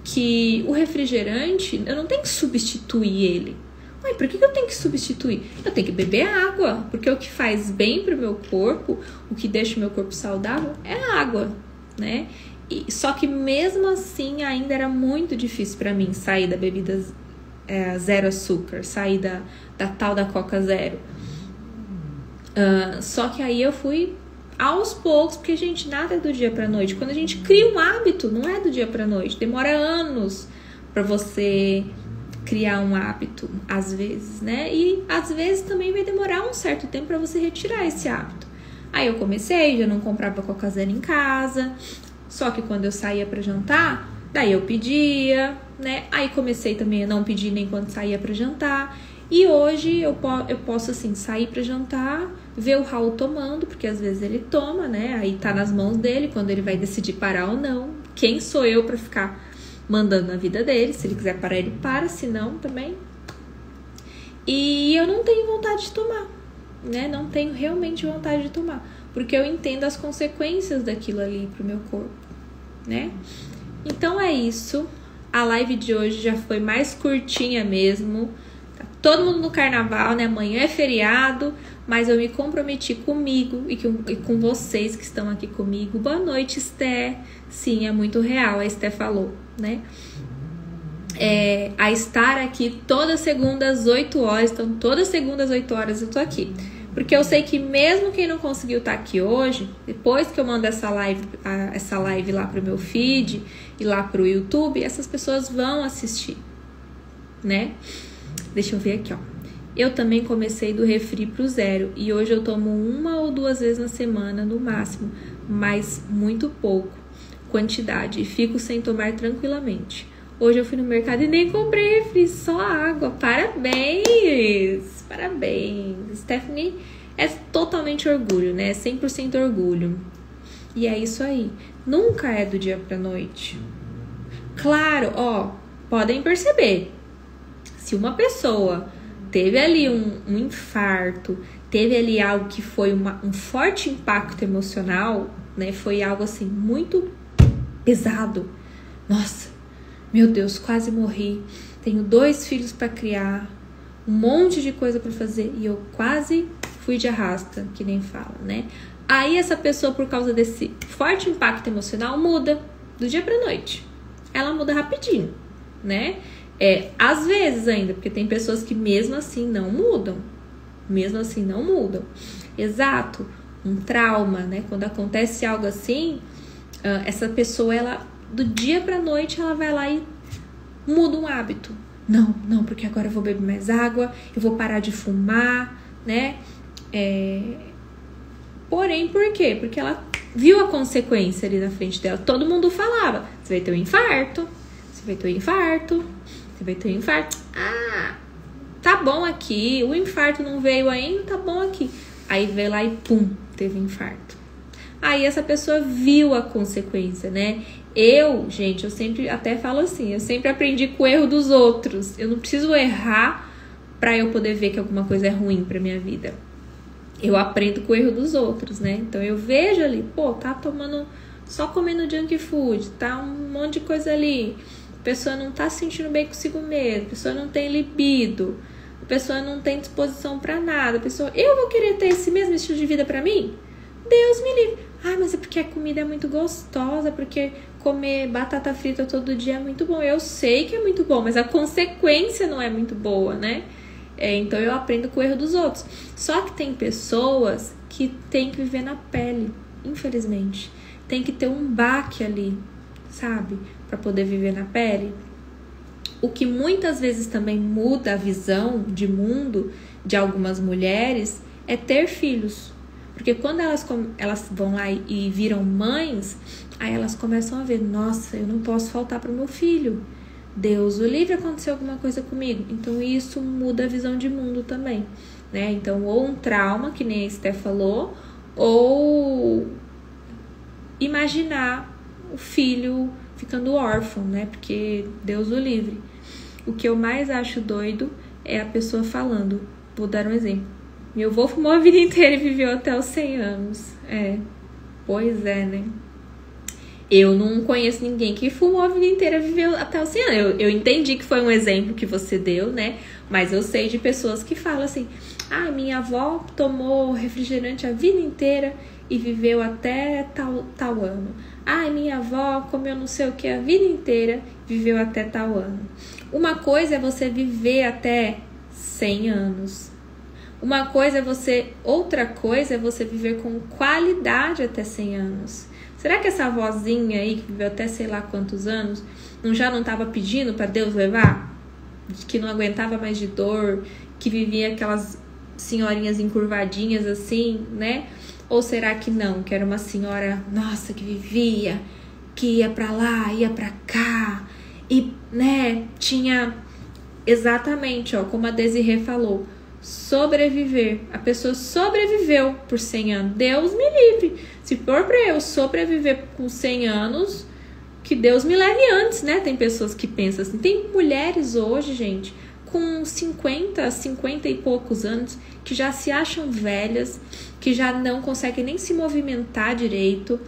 que o refrigerante, eu não tenho que substituir ele. Por que eu tenho que substituir? Eu tenho que beber água, porque o que faz bem pro meu corpo, o que deixa o meu corpo saudável, é a água, né? Só que mesmo assim, ainda era muito difícil para mim sair da bebida zero açúcar, sair da tal da Coca Zero. Só que aí eu fui aos poucos, porque, gente, nada é do dia pra noite. Quando a gente cria um hábito, não é do dia pra noite. Demora anos pra você criar um hábito, às vezes, né? E às vezes também vai demorar um certo tempo pra você retirar esse hábito. Aí eu comecei, já não comprava Coca Zero em casa. Só que quando eu saía pra jantar, daí eu pedia, né? Aí comecei também a não pedir nem quando saía pra jantar. E hoje eu posso, assim, sair pra jantar, ver o Raul tomando, porque às vezes ele toma, né? Aí tá nas mãos dele quando ele vai decidir parar ou não. Quem sou eu pra ficar mandando na vida dele? Se ele quiser parar, ele para, se não, também. E eu não tenho vontade de tomar, né? Não tenho realmente vontade de tomar, porque eu entendo as consequências daquilo ali pro meu corpo, né? Então é isso. A live de hoje já foi mais curtinha mesmo. Tá todo mundo no carnaval, né? Amanhã é feriado, mas eu me comprometi comigo e com vocês que estão aqui comigo. Boa noite, Esté. Sim, é muito real, a Esté falou, né? A estar aqui toda segunda às 8 horas. Então, toda segunda às 8 horas eu tô aqui. Porque eu sei que mesmo quem não conseguiu estar aqui hoje, depois que eu mando essa live lá pro meu feed e lá pro YouTube, essas pessoas vão assistir, né? Deixa eu ver aqui, ó. Eu também comecei do refri pro zero e hoje eu tomo 1 ou 2 vezes na semana no máximo, mas muito pouco quantidade e fico sem tomar tranquilamente. Hoje eu fui no mercado e nem comprei refri, só água. Parabéns! Parabéns! Stephanie é totalmente orgulho, né? 100% orgulho. E é isso aí. Nunca é do dia pra noite. Claro, ó, podem perceber. Se uma pessoa teve ali um infarto, teve ali algo que foi um forte impacto emocional, né? Foi algo assim muito pesado. Nossa! Meu Deus, quase morri. Tenho 2 filhos para criar, um monte de coisa para fazer e eu quase fui de arrasta, que nem fala, né? Aí essa pessoa, por causa desse forte impacto emocional, muda do dia para noite. Ela muda rapidinho, né? Às vezes ainda, porque tem pessoas que mesmo assim não mudam. Mesmo assim não mudam. Exato, um trauma, né? Quando acontece algo assim, essa pessoa, ela do dia pra noite ela vai lá e muda um hábito. Não, porque agora eu vou beber mais água, eu vou parar de fumar, né? Porém, por quê? Porque ela viu a consequência ali na frente dela. Todo mundo falava, você vai ter um infarto, você vai ter um infarto, você vai ter um infarto. Tá bom aqui, o infarto não veio ainda, tá bom aqui. Aí veio lá e pum, teve infarto. Aí essa pessoa viu a consequência, né? Gente, eu sempre até falo assim, eu sempre aprendi com o erro dos outros. Eu não preciso errar pra eu poder ver que alguma coisa é ruim pra minha vida. Eu aprendo com o erro dos outros, né? Então eu vejo ali, tá tomando, só comendo junk food, tá um monte de coisa ali. a pessoa não tá se sentindo bem consigo mesma, a pessoa não tem libido, a pessoa não tem disposição pra nada, a pessoa, eu vou querer ter esse mesmo estilo de vida pra mim? Deus me livre. Ai, mas é porque a comida é muito gostosa, porque comer batata frita todo dia é muito bom. Eu sei que é muito bom, mas a consequência não é muito boa, né? Então eu aprendo com o erro dos outros. Só que tem pessoas que têm que viver na pele, infelizmente. Tem que ter um baque ali, sabe? Pra poder viver na pele. O que muitas vezes também muda a visão de mundo de algumas mulheres é ter filhos. Porque quando elas vão lá e viram mães, aí elas começam a ver, nossa, eu não posso faltar para o meu filho. Deus o livre, aconteceu alguma coisa comigo. Então isso muda a visão de mundo também, né? Então ou um trauma, que nem a Esté falou, ou imaginar o filho ficando órfão, né? Porque Deus o livre. O que eu mais acho doido é a pessoa falando, vou dar um exemplo. Meu avô fumou a vida inteira e viveu até os 100 anos. Pois é, né? Eu não conheço ninguém que fumou a vida inteira e viveu até os 100 anos. Eu entendi que foi um exemplo que você deu, né? Mas eu sei de pessoas que falam assim, minha avó tomou refrigerante a vida inteira e viveu até tal ano. Minha avó comeu não sei o que a vida inteira e viveu até tal ano. Uma coisa é você viver até 100 anos. Outra coisa é você viver com qualidade até 100 anos. Será que essa vozinha aí, que viveu até sei lá quantos anos, já não estava pedindo para Deus levar? Que não aguentava mais de dor, que vivia aquelas senhorinhas encurvadinhas assim, né? Ou será que não? Que era uma senhora, nossa, que vivia, que ia para lá, ia para cá, e, né, tinha exatamente, como a Desirê falou, sobreviver. A pessoa sobreviveu por 100 anos. Deus me livre. Se for pra eu sobreviver com 100 anos, que Deus me leve antes, né? Tem pessoas que pensam assim. Tem mulheres hoje, gente, com 50 e poucos anos, que já se acham velhas, que já não conseguem nem se movimentar direito,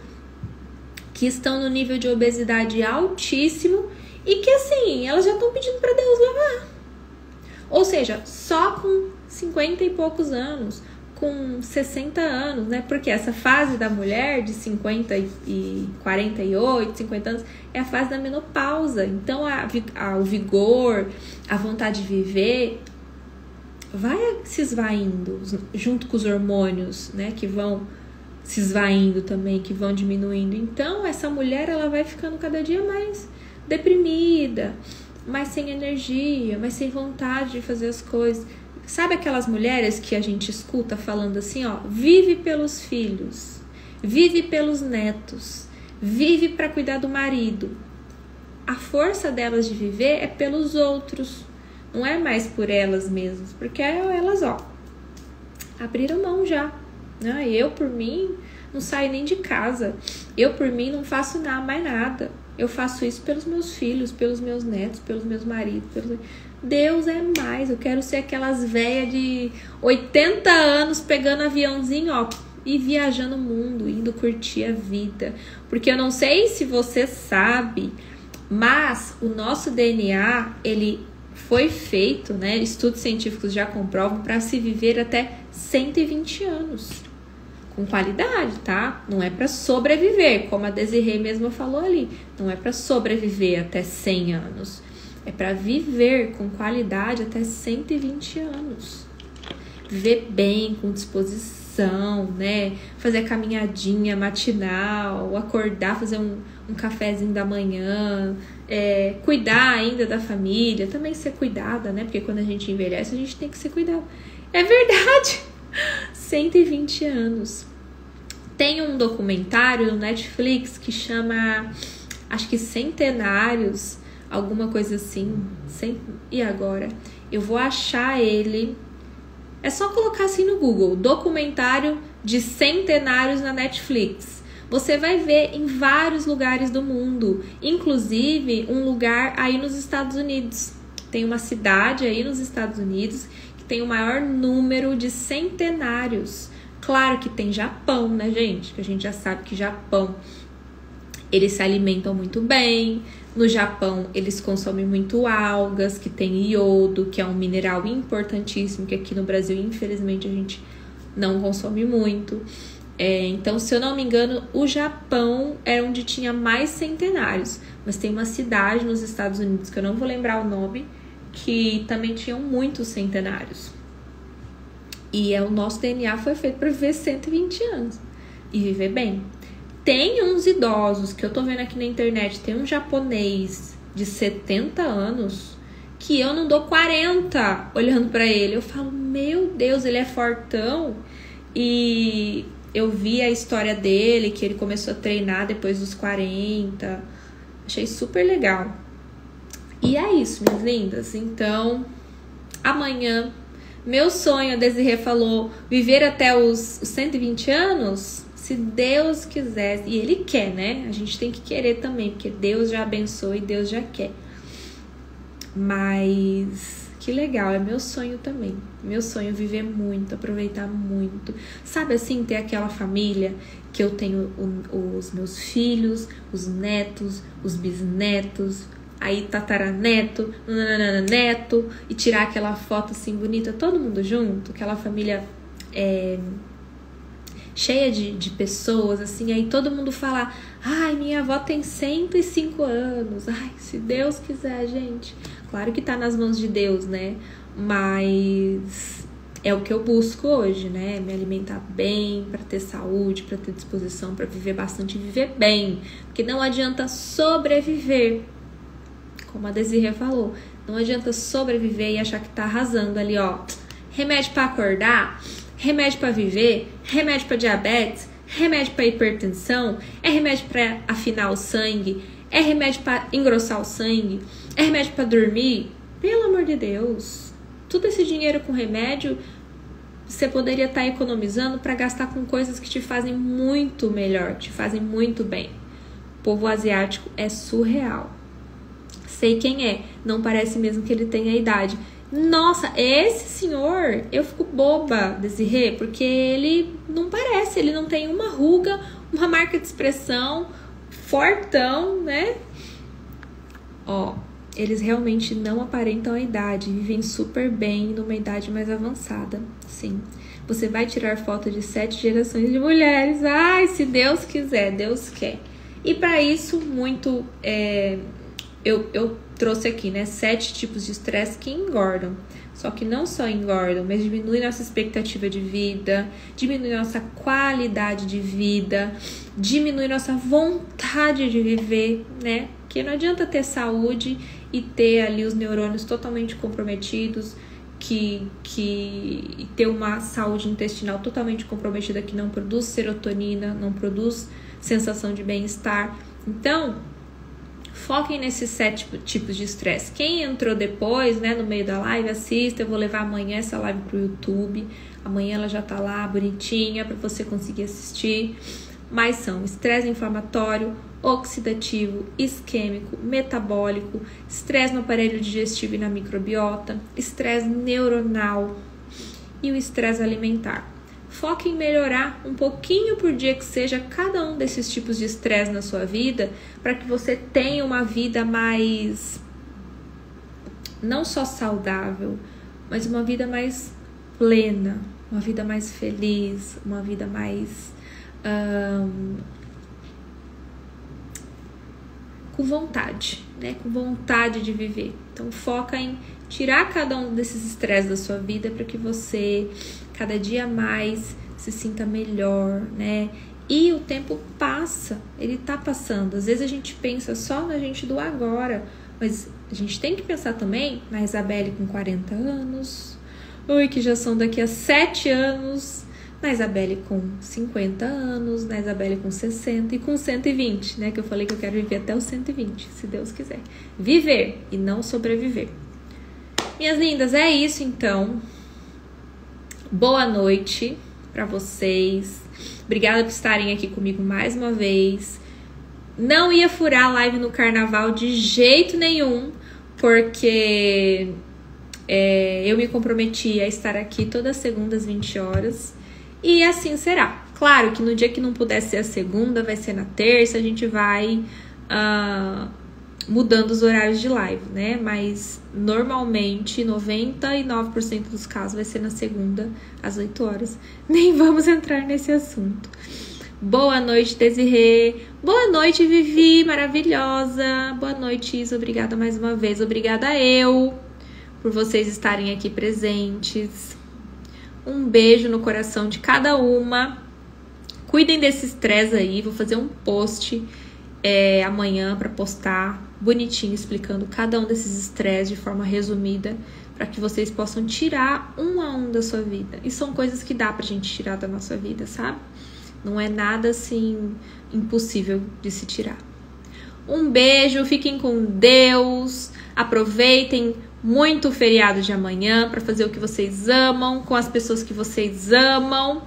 que estão no nível de obesidade altíssimo e que, assim, elas já estão pedindo pra Deus levar. Ou seja, só com 50 e poucos anos, com 60 anos, né? Porque essa fase da mulher de 50 e 48, 50 anos, é a fase da menopausa. Então, o vigor, a vontade de viver vai se esvaindo junto com os hormônios, né? Que vão se esvaindo também, que vão diminuindo. Então, essa mulher, ela vai ficando cada dia mais deprimida, mais sem energia, mais sem vontade de fazer as coisas. Sabe aquelas mulheres que a gente escuta falando assim, vive pelos filhos, vive pelos netos, vive para cuidar do marido. A força delas de viver é pelos outros, não é mais por elas mesmas, porque elas, abriram mão já. Eu, por mim, não saio nem de casa. Eu, por mim, não faço mais nada. Eu faço isso pelos meus filhos, pelos meus netos, pelos meus maridos. Deus é mais. Eu quero ser aquelas velhas de 80 anos pegando aviãozinho, e viajando o mundo, indo curtir a vida. Porque eu não sei se você sabe, mas o nosso DNA, ele foi feito, né? Estudos científicos já comprovam, para se viver até 120 anos. Com qualidade, tá? Não é para sobreviver, como a Desirê mesmo falou ali. Não é para sobreviver até 100 anos. É para viver com qualidade até 120 anos. Viver bem, com disposição, né? Fazer a caminhadinha matinal, acordar, fazer um cafezinho da manhã, cuidar ainda da família, também ser cuidada, né? Porque quando a gente envelhece, a gente tem que ser cuidado. É verdade! 120 anos. Tem um documentário no Netflix que chama, acho que Centenários, alguma coisa assim. E agora? Eu vou achar ele. É só colocar assim no Google, documentário de centenários na Netflix. Você vai ver em vários lugares do mundo, inclusive um lugar aí nos Estados Unidos. Tem uma cidade aí nos Estados Unidos tem o maior número de centenários. Claro que tem Japão, né, gente? Que a gente já sabe que Japão, eles se alimentam muito bem, No Japão, eles consomem muito algas, que tem iodo, que é um mineral importantíssimo, que aqui no Brasil, infelizmente, a gente não consome muito. Então, se eu não me engano, o Japão era onde tinha mais centenários. Mas tem uma cidade nos Estados Unidos, que eu não vou lembrar o nome, que também tinham muitos centenários. E o nosso DNA foi feito para viver 120 anos e viver bem. Tem uns idosos que eu tô vendo aqui na internet, tem um japonês de 70 anos que eu não dou 40 olhando pra ele. Eu falo, meu Deus, ele é fortão. E eu vi a história dele, que ele começou a treinar depois dos 40. Achei super legal. E é isso, minhas lindas. Então, amanhã, meu sonho, a Desirê falou, viver até os 120 anos... Se Deus quiser, e Ele quer, né? A gente tem que querer também, porque Deus já abençoa e Deus já quer. Mas que legal, é meu sonho também. Meu sonho é viver muito, aproveitar muito. Sabe assim, ter aquela família que eu tenho os meus filhos, os netos, os bisnetos, aí tataraneto, neto, e tirar aquela foto assim bonita, todo mundo junto, aquela família... cheia de pessoas, assim, aí todo mundo fala, ai, minha avó tem 105 anos, ai, se Deus quiser, gente. Claro que tá nas mãos de Deus, né? Mas é o que eu busco hoje, né? Me alimentar bem, pra ter saúde, pra ter disposição, pra viver bastante e viver bem. Porque não adianta sobreviver, como a Desirê falou, não adianta sobreviver e achar que tá arrasando ali, ó. Remédio pra acordar, remédio para viver, remédio para diabetes, remédio para hipertensão, é remédio para afinar o sangue, é remédio para engrossar o sangue, é remédio para dormir. Pelo amor de Deus, tudo esse dinheiro com remédio você poderia estar economizando para gastar com coisas que te fazem muito melhor, te fazem muito bem. O povo asiático é surreal. Sei quem é, não parece mesmo que ele tenha idade. Nossa, esse senhor, eu fico boba, Desirê, porque ele não parece, ele não tem uma ruga, uma marca de expressão, fortão, né? Ó, eles realmente não aparentam a idade, vivem super bem numa idade mais avançada, sim. Você vai tirar foto de 7 gerações de mulheres, ai, se Deus quiser, Deus quer. E para isso, eu trouxe aqui, né, 7 tipos de estresse que engordam. Só que não só engordam, mas diminuem nossa expectativa de vida, diminui nossa qualidade de vida, diminui nossa vontade de viver, né? Porque não adianta ter saúde e ter ali os neurônios totalmente comprometidos, e ter uma saúde intestinal totalmente comprometida que não produz serotonina, não produz sensação de bem-estar. Então, foquem nesses 7 tipos de estresse. Quem entrou depois, né, no meio da live, assista. Eu vou levar amanhã essa live pro YouTube. Amanhã ela já tá lá, bonitinha, para você conseguir assistir. Mas são estresse inflamatório, oxidativo, isquêmico, metabólico, estresse no aparelho digestivo e na microbiota, estresse neuronal e o estresse alimentar. Foque em melhorar um pouquinho por dia que seja cada um desses tipos de estresse na sua vida, para que você tenha uma vida mais, não só saudável, mas uma vida mais plena, uma vida mais feliz, uma vida mais com vontade, né? Com vontade de viver. Então foca em tirar cada um desses estresses da sua vida para que você cada dia mais se sinta melhor, né? E o tempo passa, ele tá passando. Às vezes a gente pensa só na gente do agora, mas a gente tem que pensar também na Isabelle com 40 anos, que já são daqui a 7 anos, na Isabelle com 50 anos, na Isabelle com 60 e com 120, né? Que eu falei que eu quero viver até os 120, se Deus quiser. Viver e não sobreviver. Minhas lindas, é isso então. Boa noite para vocês. Obrigada por estarem aqui comigo mais uma vez. Não ia furar a live no carnaval de jeito nenhum, porque eu me comprometi a estar aqui todas as segundas às 20 horas. E assim será. Claro que no dia que não puder ser a segunda, vai ser na terça. A gente vai mudando os horários de live, né? Mas normalmente 99% dos casos vai ser na segunda às 8 horas. Nem vamos entrar nesse assunto. Boa noite, Desirê. Boa noite, Vivi, maravilhosa. Boa noite, Isa. Obrigada mais uma vez. Obrigada eu por vocês estarem aqui presentes. Um beijo no coração de cada uma. Cuidem desse estresse aí. Vou fazer um post amanhã para postar bonitinho, explicando cada um desses estresses de forma resumida, para que vocês possam tirar um a um da sua vida. E são coisas que dá pra gente tirar da nossa vida, sabe? Não é nada assim impossível de se tirar. Um beijo, fiquem com Deus, aproveitem muito o feriado de amanhã para fazer o que vocês amam, com as pessoas que vocês amam,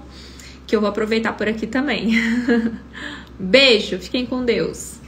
que eu vou aproveitar por aqui também. Beijo, fiquem com Deus.